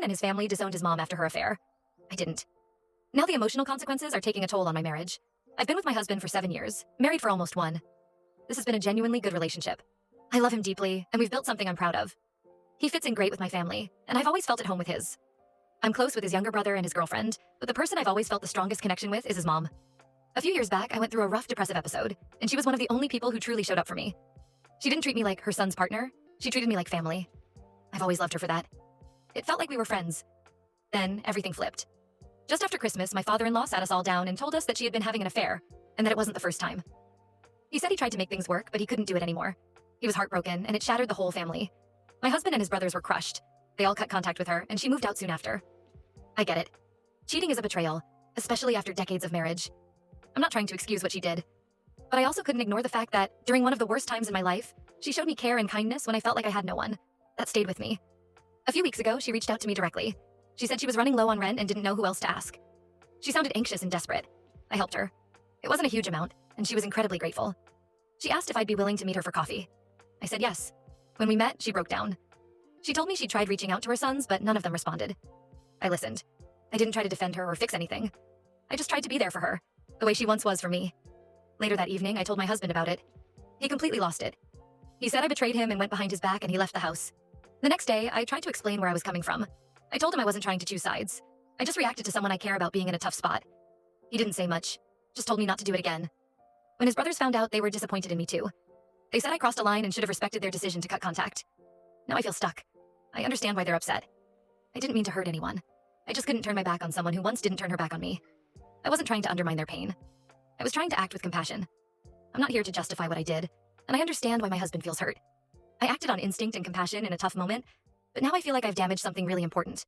husband and his family disowned his mom after her affair. I didn't. Now the emotional consequences are taking a toll on my marriage. I've been with my husband for 7 years, married for almost 1. This has been a genuinely good relationship. I love him deeply, and we've built something I'm proud of. He fits in great with my family, and I've always felt at home with his. I'm close with his younger brother and his girlfriend, but the person I've always felt the strongest connection with is his mom. A few years back, I went through a rough depressive episode, and she was one of the only people who truly showed up for me. She didn't treat me like her son's partner, she treated me like family. I've always loved her for that. It felt like we were friends. Then, everything flipped. Just after Christmas, my father-in-law sat us all down and told us that she had been having an affair, and that it wasn't the first time. He said he tried to make things work, but he couldn't do it anymore. He was heartbroken, and it shattered the whole family. My husband and his brothers were crushed. They all cut contact with her, and she moved out soon after. I get it. Cheating is a betrayal, especially after decades of marriage. I'm not trying to excuse what she did. But I also couldn't ignore the fact that, during one of the worst times in my life, she showed me care and kindness when I felt like I had no one. That stayed with me. A few weeks ago, she reached out to me directly. She said she was running low on rent and didn't know who else to ask. She sounded anxious and desperate. I helped her. It wasn't a huge amount, and she was incredibly grateful. She asked if I'd be willing to meet her for coffee. I said yes. When we met, she broke down. She told me she'd tried reaching out to her sons, but none of them responded. I listened. I didn't try to defend her or fix anything. I just tried to be there for her, the way she once was for me. Later that evening, I told my husband about it. He completely lost it. He said I betrayed him and went behind his back, and he left the house. The next day, I tried to explain where I was coming from. I told him I wasn't trying to choose sides. I just reacted to someone I care about being in a tough spot. He didn't say much, just told me not to do it again. When his brothers found out, they were disappointed in me too. They said I crossed a line and should have respected their decision to cut contact. Now I feel stuck. I understand why they're upset. I didn't mean to hurt anyone. I just couldn't turn my back on someone who once didn't turn her back on me. I wasn't trying to undermine their pain. I was trying to act with compassion. I'm not here to justify what I did, and I understand why my husband feels hurt. I acted on instinct and compassion in a tough moment, but now I feel like I've damaged something really important.